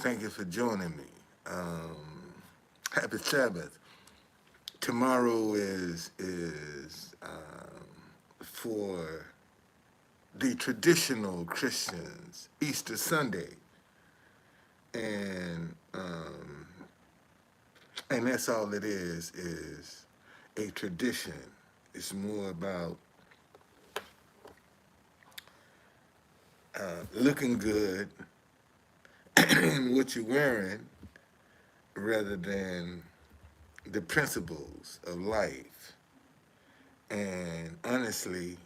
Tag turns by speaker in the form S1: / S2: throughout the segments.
S1: Thank you for joining me. Happy Sabbath. Tomorrow is for the traditional Christians Easter Sunday, and and that's all it is a tradition. It's more about looking good in what you're wearing rather than the principles of life. And honestly,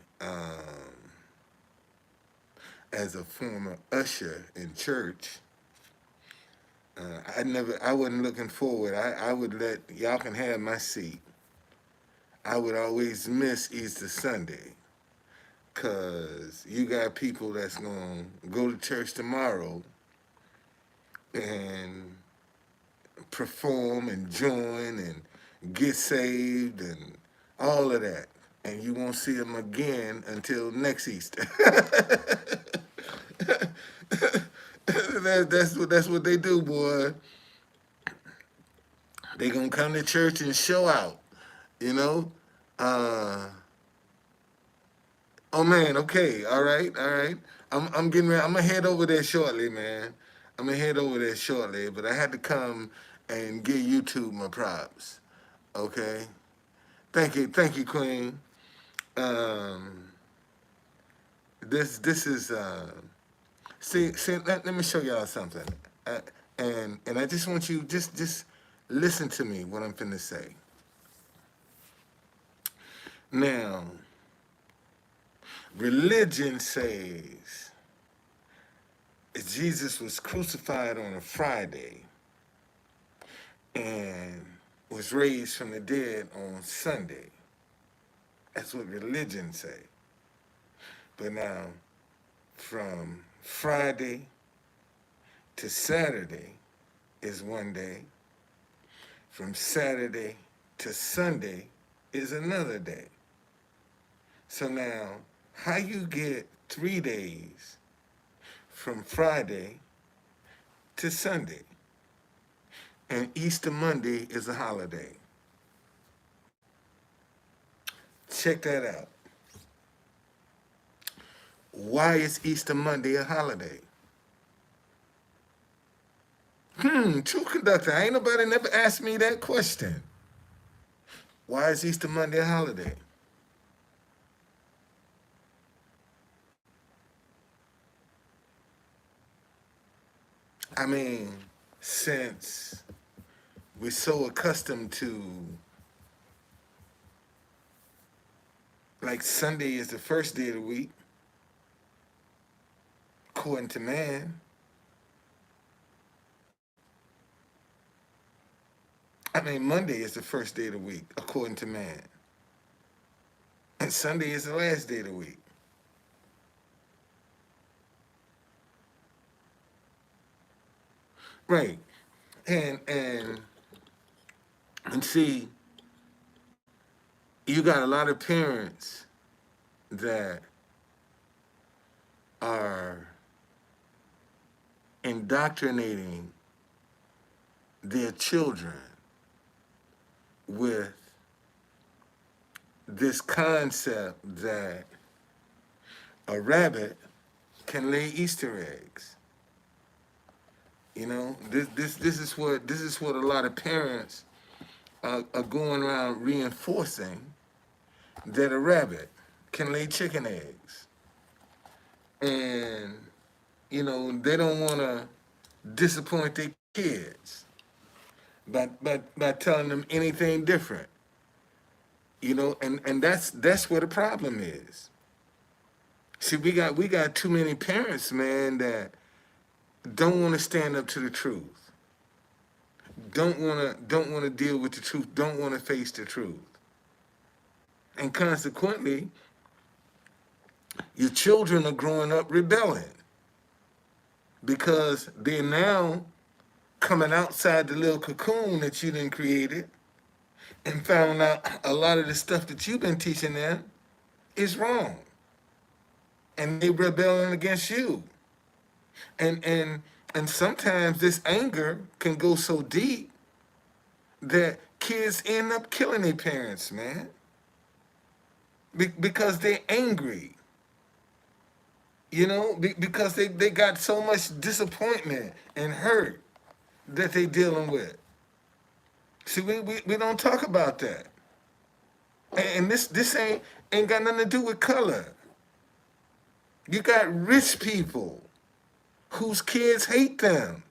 S1: as a former usher in church, I wasn't looking forward. I would let y'all can have my seat. I would always miss Easter Sunday because you got people that's gonna go to church tomorrow and perform and join and get saved and all of that, and you won't see them again until next Easter. That's what they do, boy. They gonna come to church and show out, you know. Uh, oh man, okay, all right, all right. I'm getting ready. I'm gonna head over there shortly, man. I'm gonna head over there shortly, but I had to come and give YouTube my props. Okay, thank you, Queen. Um, this is see. Let me show y'all something, uh, and I just want you just listen to me what I'm finna say. Now, religion says Jesus was crucified on a Friday and was raised from the dead on Sunday. That's what religion say. But now, from Friday to Saturday is one day. From Saturday to Sunday is another day. So now, how you get 3 days from Friday to Sunday? And Easter Monday is a holiday. Check that out. Why is Easter Monday a holiday? True conductor. Ain't nobody never asked me that question. Why is Easter Monday a holiday? I mean, since we're so accustomed to, like, Sunday is the first day of the week, according to man. I mean, Monday is the first day of the week, according to man. And Sunday is the last day of the week. Right. And and and see, you got a lot of parents that are indoctrinating their children with this concept that a rabbit can lay Easter eggs. You know, this is what a lot of parents are going around reinforcing, that a rabbit can lay chicken eggs, and they don't want to disappoint their kids by telling them anything different. And that's where the problem is. See, we got too many parents, man, that don't want to stand up to the truth. Don't want to deal with the truth. Don't want to face the truth. And consequently, your children are growing up rebelling because they're now coming outside the little cocoon that you done created and found out a lot of the stuff that you've been teaching them is wrong. And they rebelling against you. And And sometimes this anger can go so deep that kids end up killing their parents, man, because they're angry. Because they got so much disappointment and hurt that they dealing with. See, we don't talk about that. And this ain't got nothing to do with color. You got rich people whose kids hate them.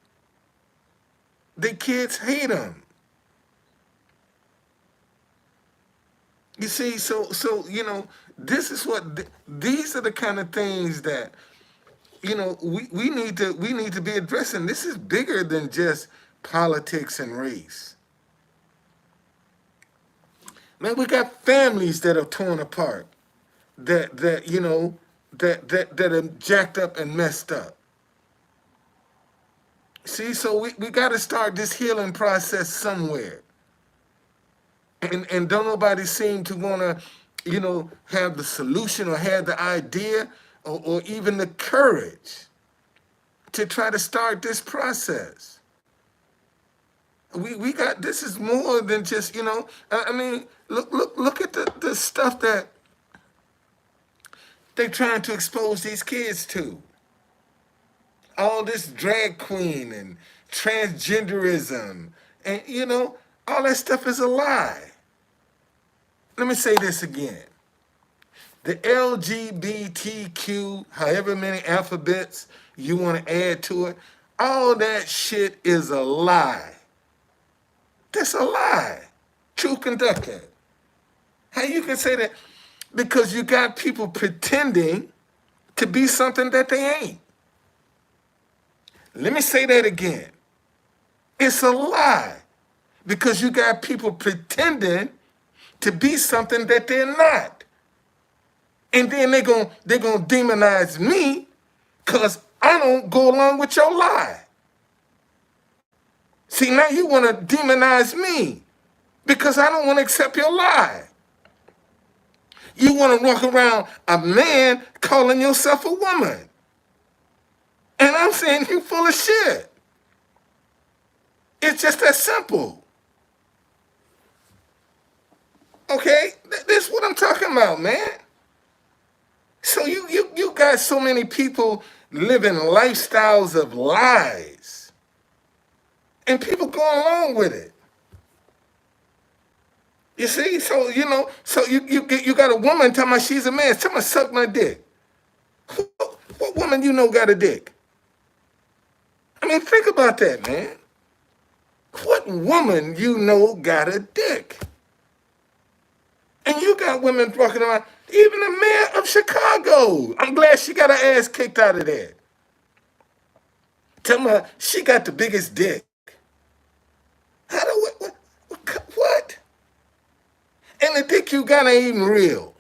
S1: Their kids hate them. You see, so this is these are the kind of things that we need to be addressing. This is bigger than just politics and race. Man, we got families that are torn apart, that are jacked up and messed up. See, so we got to start this healing process somewhere. And don't nobody seem to want to, have the solution or have the idea or even the courage to try to start this process. We got, this is more than just, I mean, look at the stuff that they're trying to expose these kids to. All this drag queen and transgenderism and, all that stuff is a lie. Let me say this again. The LGBTQ, however many alphabets you want to add to it, all that shit is a lie. That's a lie. True conductor. How you can say that? Because you got people pretending to be something that they ain't. Let me say that again. It's a lie. Because you got people pretending to be something that they're not. And then they're gonna demonize me because I don't go along with your lie. See, now you want to demonize me because I don't want to accept your lie. You want to walk around a man calling yourself a woman. And I'm saying you full of shit. It's just that simple. Okay? This is what I'm talking about, man. So you got so many people living lifestyles of lies. And people going along with it. You see? So, you got a woman telling me she's a man. Tell me suck my dick. What woman got a dick? I mean, think about that, man. What woman got a dick? And you got women walking around, even the mayor of Chicago. I'm glad she got her ass kicked out of there. Tell me she got the biggest dick. What? And the dick you got ain't even real.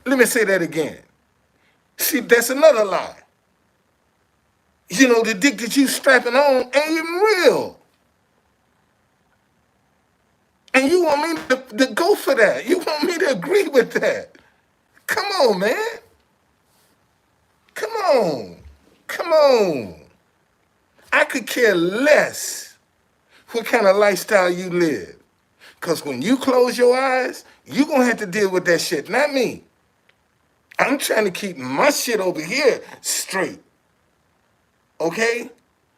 S1: Let me say that again. See, that's another lie. The dick that you strapping on ain't even real. And you want me to go for that. You want me to agree with that. Come on, man. Come on. I could care less what kind of lifestyle you live. Because when you close your eyes, you're going to have to deal with that shit, not me. I'm trying to keep my shit over here straight. Okay?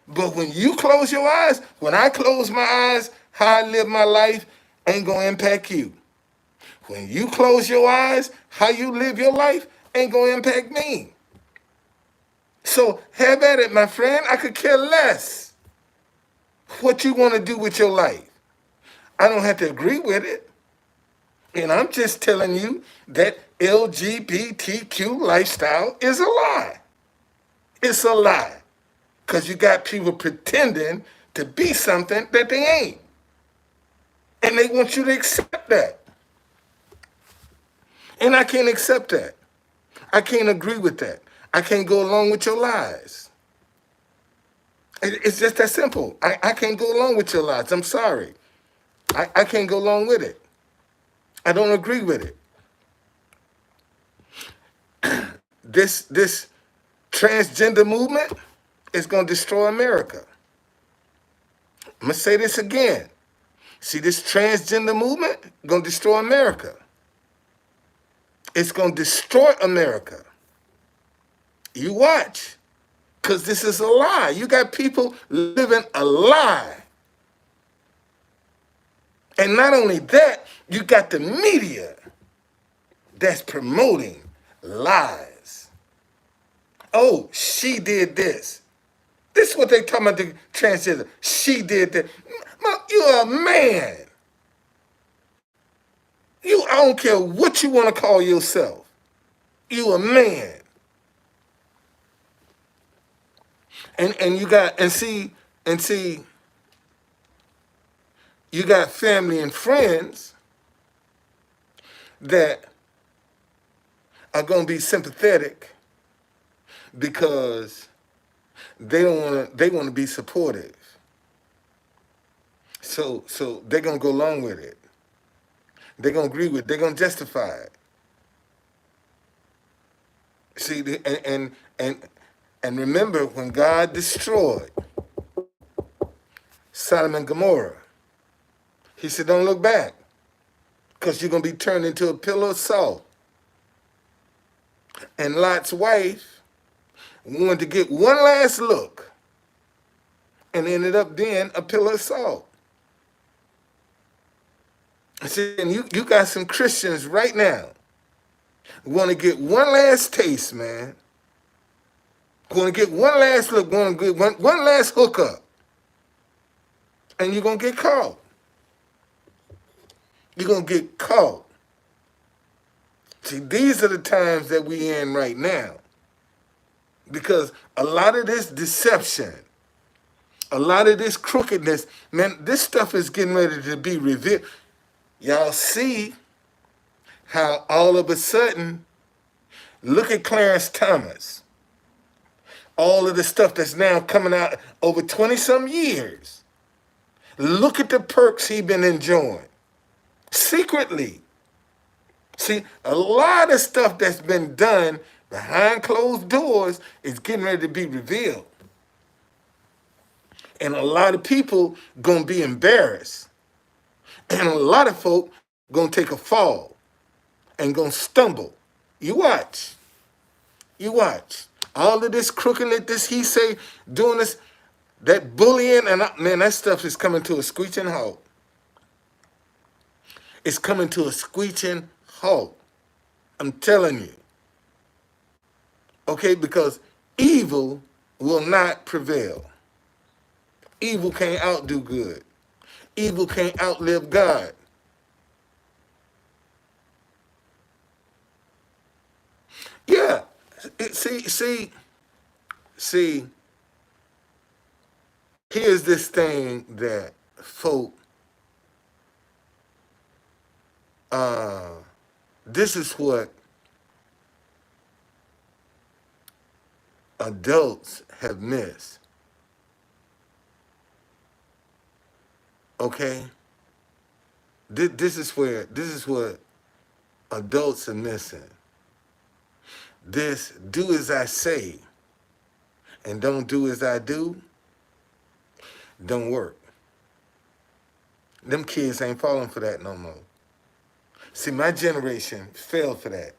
S1: But when you close your eyes, when I close my eyes, how I live my life ain't going to impact you. When you close your eyes, how you live your life ain't going to impact me. So have at it, my friend. I could care less what you want to do with your life. I don't have to agree with it. And I'm just telling you that LGBTQ lifestyle is a lie. It's a lie. Because you got people pretending to be something that they ain't. And they want you to accept that. And I can't accept that. I can't agree with that. I can't go along with your lies. It's just that simple. I can't go along with your lies. I'm sorry. I can't go along with it. I don't agree with it. This transgender movement It's going to destroy America. I'm going to say this again. See, this transgender movement going to destroy America. It's going to destroy America. You watch. Because this is a lie. You got people living a lie. And not only that, you got the media that's promoting lies. Oh, she did this. This is what they talking about the transgender. She did that. You're a man. I don't care what you want to call yourself. You a man. And you got you got family and friends that are gonna be sympathetic because they wanna be supportive. So they're gonna go along with it. They're gonna agree with it, they're gonna justify it. See, and remember when God destroyed Sodom and Gomorrah, he said, don't look back, because you're going to be turned into a pillar of salt. And Lot's wife wanted to get one last look and ended up being a pillar of salt. See, and you got some Christians right now want to get one last taste, man. Want to get one last look, want to get one last hookup. And you're going to get caught. You're going to get caught. See, these are the times that we in right now. Because a lot of this deception, a lot of this crookedness, man, this stuff is getting ready to be revealed. Y'all see how all of a sudden, look at Clarence Thomas. All of the stuff that's now coming out over 20-some years. Look at the perks he's been enjoying. Secretly. See, a lot of stuff that's been done behind closed doors is getting ready to be revealed. And a lot of people gonna be embarrassed. And a lot of folk gonna take a fall and gonna stumble. You watch. You watch. All of this crookedness, this he say, doing this, that bullying, and man, that stuff is coming to a screeching halt. It's coming to a screeching halt. I'm telling you. Okay, because evil will not prevail. Evil can't outdo good. Evil can't outlive God. Yeah. See, here's this thing that folk, this is what adults have missed. Okay? This is what adults are missing. This do as I say and don't do as I do don't work. Them kids ain't falling for that no more. See, my generation fell for that.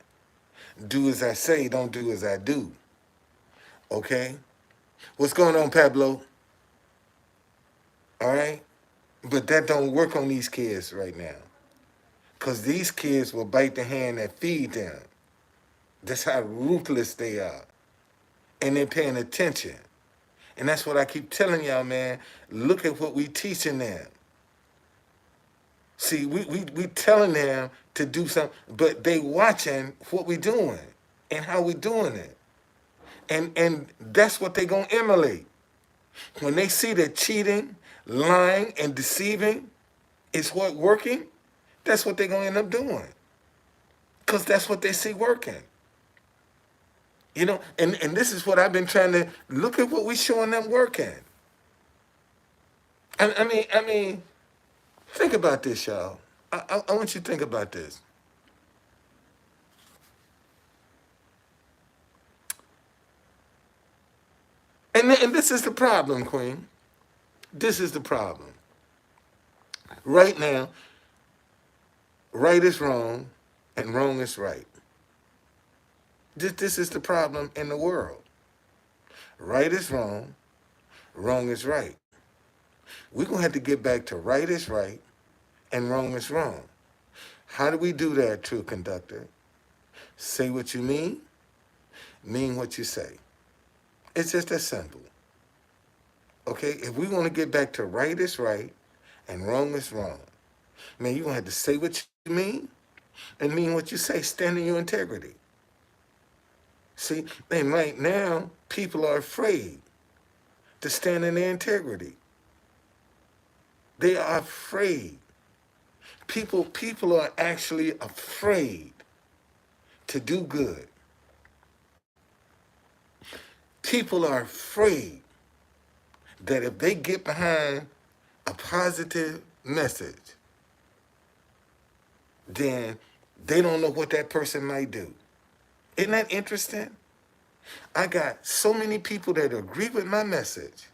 S1: Do as I say, don't do as I do. Okay? What's going on, Pablo? All right? But that don't work on these kids right now. Because these kids will bite the hand that feed them. That's how ruthless they are. And they're paying attention. And that's what I keep telling y'all, man. Look at what we teaching them. See, we telling them to do something, but they watching what we doing and how we doing it. And that's what they going to emulate. When they see that cheating, lying, and deceiving is what working, that's what they're going to end up doing. Because that's what they see working. You know, and this is what I've been trying to, look at what we showing them working. I mean, think about this, y'all. I want you to think about this. And this is the problem, Queen. This is the problem. Right now, right is wrong and wrong is right. This is the problem in the world. Right is wrong is right. We're going to have to get back to right is right and wrong is wrong. How do we do that, true conductor? Say what you mean what you say. It's just that simple. Okay? If we want to get back to right is right and wrong is wrong, man, you're going to have to say what you mean and mean what you say. Stand in your integrity. See, and right now, people are afraid to stand in their integrity. They are afraid. People are actually afraid to do good. People are afraid that if they get behind a positive message, then they don't know what that person might do. Isn't that interesting? I got so many people that agree with my message,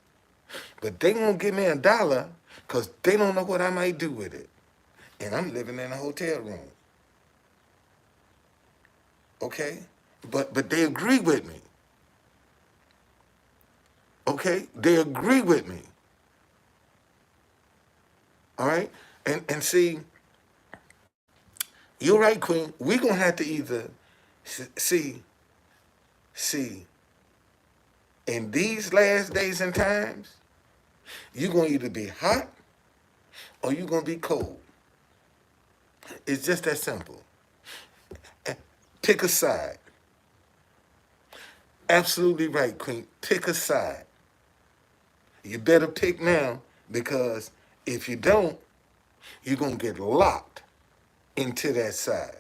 S1: but they won't give me $1 because they don't know what I might do with it. And I'm living in a hotel room. Okay? But they agree with me. Okay? They agree with me. All right? And see, you're right, Queen. We're going to have to either see, in these last days and times, you're going to either be hot or you're going to be cold. It's just that simple. Pick a side. Absolutely right, Queen. Pick a side. You better pick now because if you don't, you're going to get locked into that side.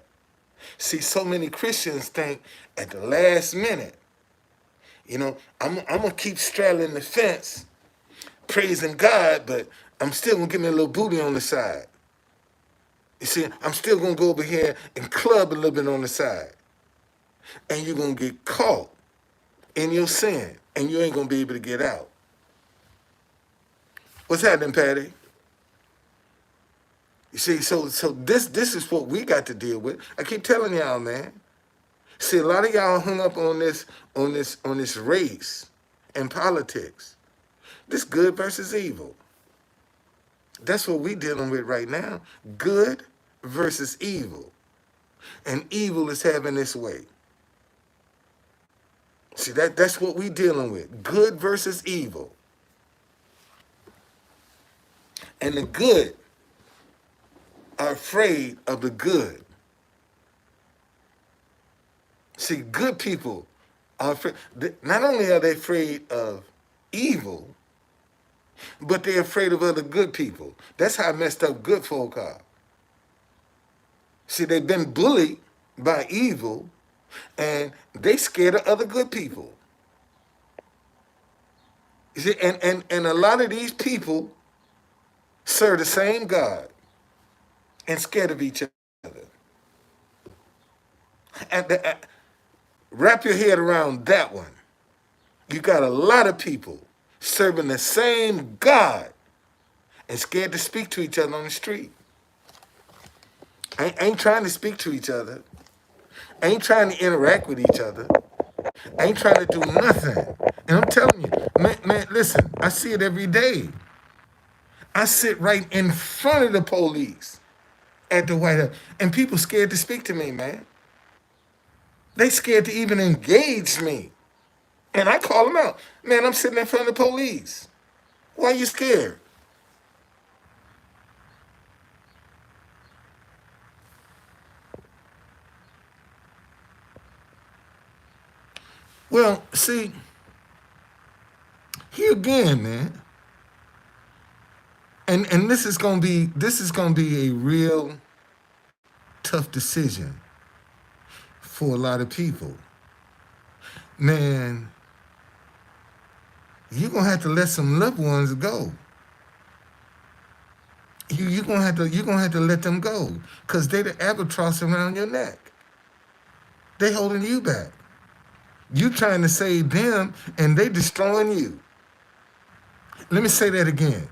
S1: See, so many Christians think at the last minute, I'm going to keep straddling the fence, praising God, but I'm still going to give me a little booty on the side. You see, I'm still going to go over here and club a little bit on the side. And you're going to get caught in your sin, and you ain't going to be able to get out. What's happening, Patty? You see, so this is what we got to deal with. I keep telling y'all, man. See, a lot of y'all hung up on this race and politics. This good versus evil. That's what we dealing with right now. Good versus evil. And evil is having its way. See, that's what we dealing with. Good versus evil. And the good are afraid of the good. See, good people are afraid. Not only are they afraid of evil, but they're afraid of other good people. That's how messed up good folk are. See, they've been bullied by evil, and they scared of other good people. You see, and a lot of these people serve the same God and scared of each other. Wrap your head around that one. You got a lot of people serving the same God and scared to speak to each other on the street. Ain't trying to speak to each other. Ain't trying to interact with each other. Ain't trying to do nothing. And I'm telling you, man, listen, I see it every day. I sit right in front of the police at the White House, and people scared to speak to me, man. They scared to even engage me. And I call them out. Man, I'm sitting in front of the police. Why are you scared? Well, see, here again, man. And this is gonna be a real tough decision for a lot of people. Man, you're gonna have to let some loved ones go. You're gonna have to let them go. Cause they the albatross around your neck. They holding you back. You trying to save them and they destroying you. Let me say that again.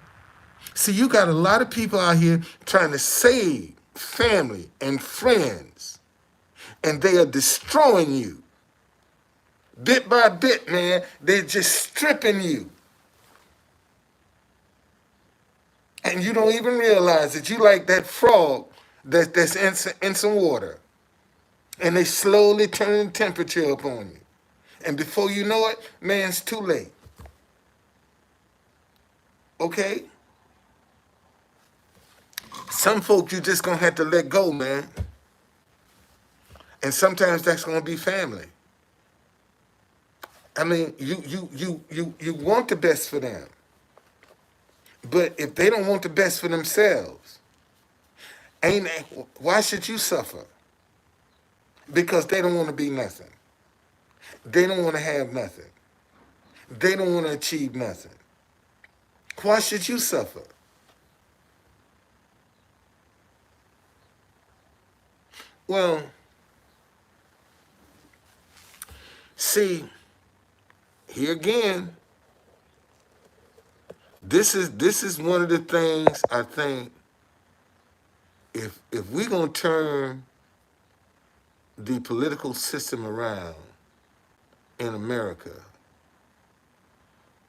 S1: See, you got a lot of people out here trying to save family and friends, and they are destroying you. Bit by bit, man, they're just stripping you. And you don't even realize that you like that frog that's in some water. And they slowly turn the temperature up on you. And before you know it, man, it's too late. Okay? Some folks you just gonna have to let go, man. And sometimes that's gonna be family. I mean, you want the best for them. But if they don't want the best for themselves, ain't why should you suffer? Because they don't want to be nothing. They don't want to have nothing. They don't want to achieve nothing. Why should you suffer? Well, see, here again, this is one of the things I think if we're gonna turn the political system around in America,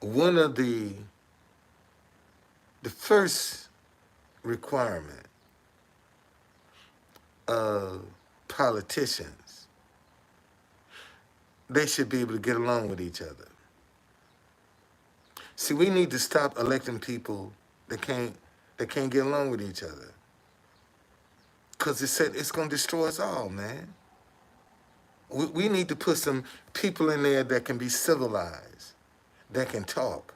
S1: one of the first requirement of politicians, they should be able to get along with each other. See, we need to stop electing people that can't get along with each other. Cause it's gonna destroy us all, man. We need to put some people in there that can be civilized, that can talk.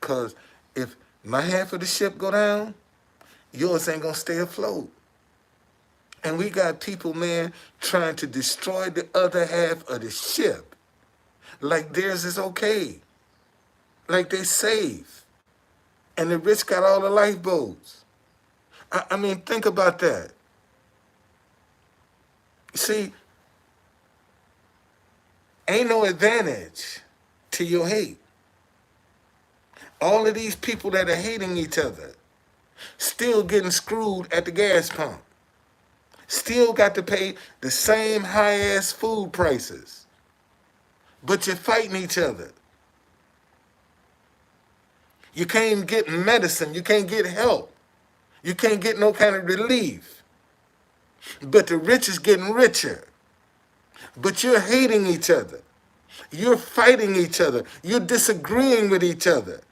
S1: Cause if my half of the ship go down, yours ain't gonna stay afloat. And we got people, man, trying to destroy the other half of the ship. Like theirs is okay. Like they safe. And the rich got all the lifeboats. I mean, think about that. See, ain't no advantage to your hate. All of these people that are hating each other, still getting screwed at the gas pump, still got to pay the same high-ass food prices, but you're fighting each other. You can't get medicine, you can't get help, you can't get no kind of relief, but the rich is getting richer, but you're hating each other. You're fighting each other. You're disagreeing with each other.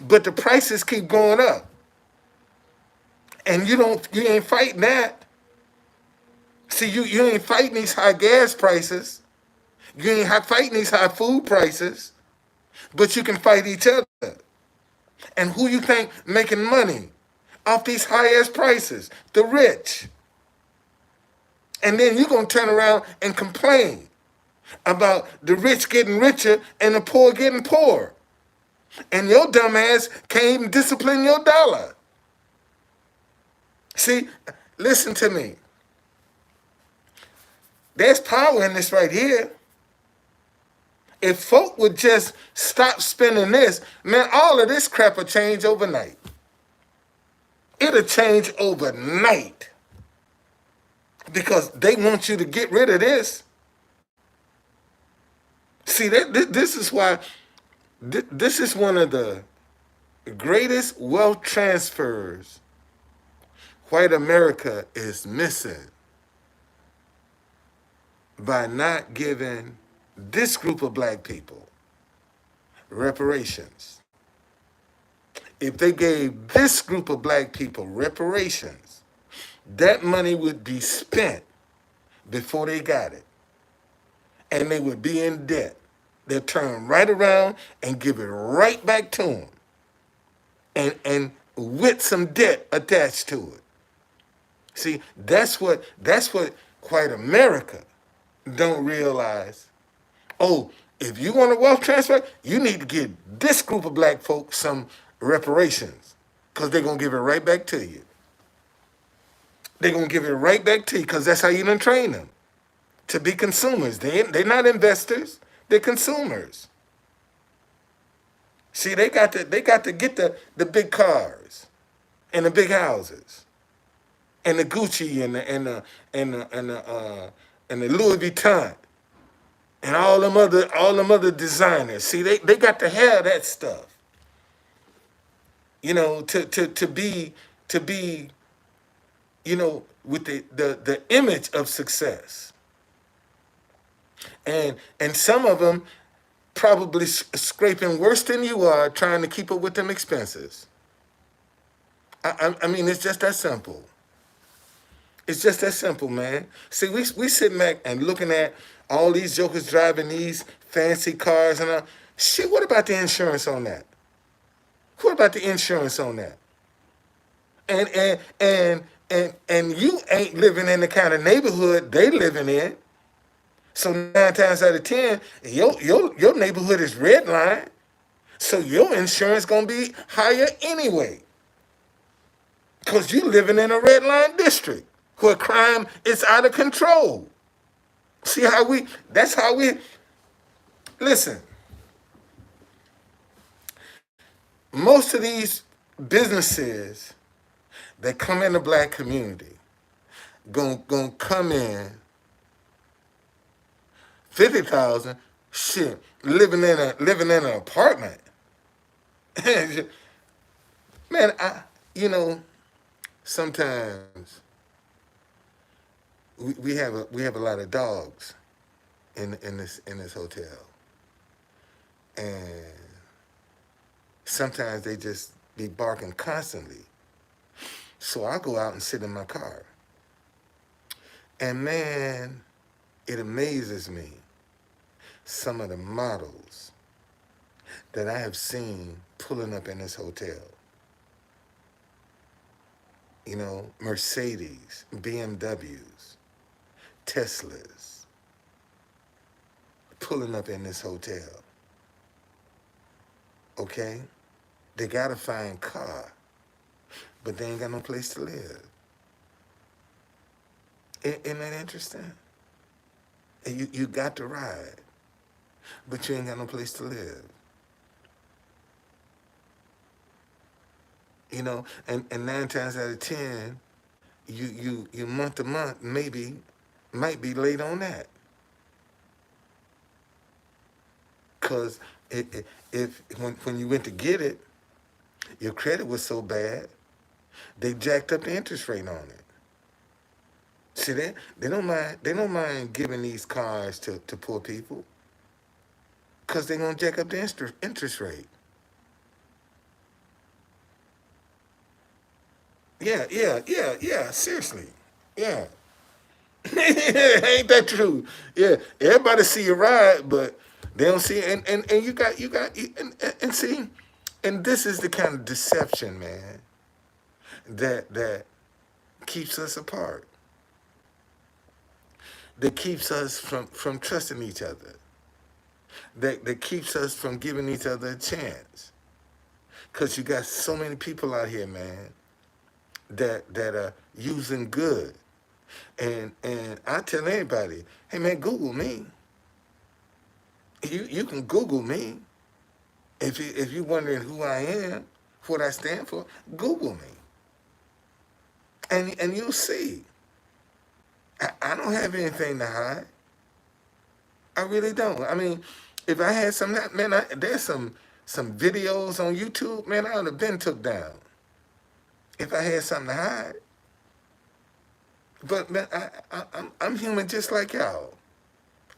S1: But the prices keep going up. And you ain't fighting that. See, you ain't fighting these high gas prices. You ain't fighting these high food prices. But you can fight each other. And who you think making money off these high ass prices? The rich. And then you're going to turn around and complain about the rich getting richer and the poor getting poorer. And your dumb ass can't even discipline your dollar. See, listen to me. There's power in this right here. If folk would just stop spending this, man, all of this crap will change overnight. It'll change overnight. Because they want you to get rid of this. See, this is why, this is one of the greatest wealth transfers white America is missing by not giving this group of black people reparations. If they gave this group of black people reparations, that money would be spent before they got it. And they would be in debt. They'll turn right around and give it right back to them. And with some debt attached to it. See, that's what white America don't realize. Oh, if you want a wealth transfer, you need to give this group of black folks some reparations, because they're going to give it right back to you. They're going to give it right back to you because that's how you done train them. to be consumers. They're not investors. They're consumers. See, they got to get the big cars and the big houses and the Gucci and the Louis Vuitton and all them other designers. See, they got to have that stuff. To be with the image of success. And some of them probably scraping worse than you are trying to keep up with them expenses. I mean, it's just that simple. It's just that simple, man. See, we sitting back and looking at all these jokers driving these fancy cars and all. Shit, what about the insurance on that? What about the insurance on that? And you ain't living in the kind of neighborhood they living in. So 9 times out of 10, your neighborhood is red line. So your insurance gonna be higher anyway. Cause you living in a red line district where crime is out of control. See how that's how we, listen, most of these businesses that come in the black community gonna come in 50,000, shit, living in an apartment. Man, you know, sometimes we have a lot of dogs in this hotel, and sometimes they just be barking constantly. So I go out and sit in my car, and man, it amazes me some of the models that I have seen pulling up in this hotel. Mercedes, BMWs, Teslas, pulling up in this hotel. Okay? They got a fine car, but they ain't got no place to live. Isn't that interesting? And you got to ride, but you ain't got no place to live. And 9 times out of 10, you month to month might be late on that. Cause when you went to get it, your credit was so bad, they jacked up the interest rate on it. See, they don't mind giving these cars to poor people, cause they're gonna jack up the interest rate. Yeah. Seriously, yeah. Ain't that true? Yeah, everybody see you ride, but they don't see. And and see, and this is the kind of deception, man, that keeps us apart. That keeps us from trusting each other. That keeps us from giving each other a chance. Cause you got so many people out here, man, that are using good. And I tell anybody, hey man, Google me. You can Google me. If you're wondering who I am, what I stand for, Google me. And you'll see. I don't have anything to hide. I really don't. I mean, if I had some, man, there's some videos on YouTube, man, I would have been took down. If I had something to hide. But man, I'm human just like y'all.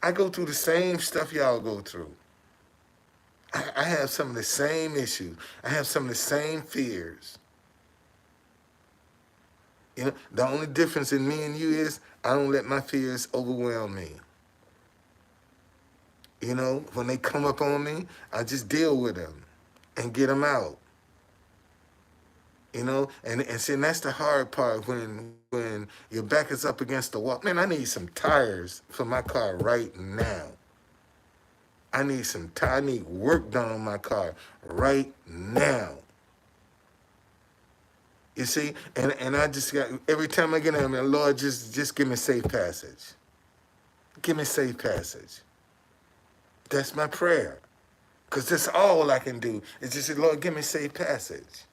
S1: I go through the same stuff y'all go through. I have some of the same issues. I have some of the same fears. The only difference in me and you is I don't let my fears overwhelm me. When they come up on me, I just deal with them and get them out. And see, and that's the hard part when your back is up against the wall. Man, I need some tires for my car right now. I need work done on my car right now. You see, and I just got, every time I get in there, Lord, just give me safe passage. Give me safe passage. That's my prayer. Because that's all I can do is just say, Lord, give me safe passage.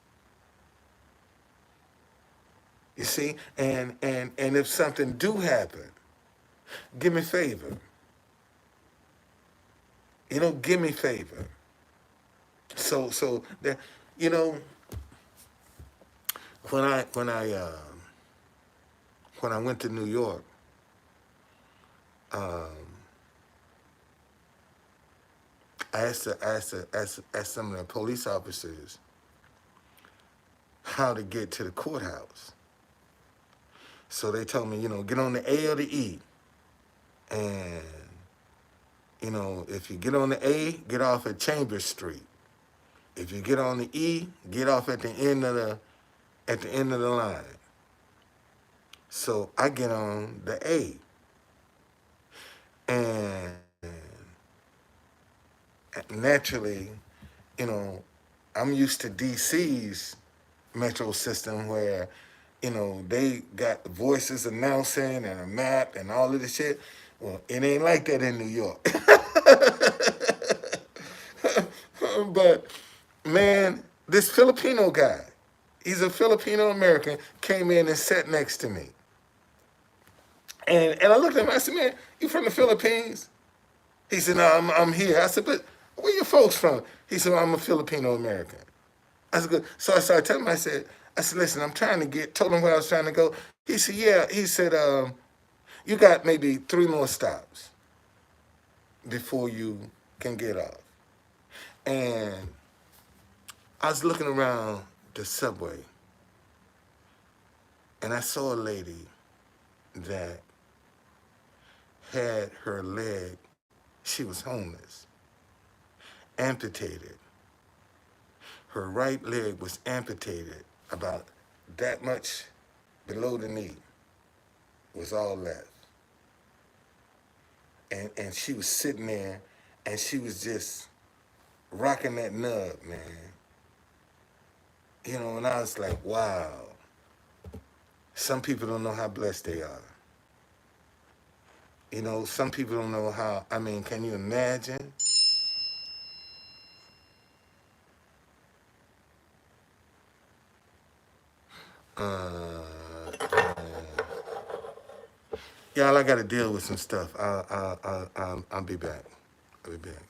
S1: You see? And if something do happen, give me favor. Give me favor. So that you know, when I went to New York, um, I asked some of the police officers how to get to the courthouse. So they told me, get on the A or the E. And, if you get on the A, get off at Chambers Street. If you get on the E, get off at the end of the line. So I get on the A. And naturally, you know, I'm used to DC's metro system where, they got voices announcing and a map and all of this shit. Well, it ain't like that in New York. But man, this Filipino guy, he's a Filipino American, came in and sat next to me. And I looked at him, I said, man, you from the Philippines? He said, no, I'm here. I said, but where your folks from? He said, well, I'm a Filipino American. I said, good. So I started telling him, I said, listen, I'm trying to told him where I was trying to go. He said, yeah. He said, you got maybe 3 more stops before you can get off. And I was looking around the subway, and I saw a lady that had her leg, she was homeless, amputated. Her right leg was amputated about that much below the knee, was all left. And she was sitting there, and she was just rocking that nub, man. And I was like, wow. Some people don't know how blessed they are. Some people don't know how, I mean, can you imagine? Uh, Y'all, I got to deal with some stuff. I'll be back. I'll be back.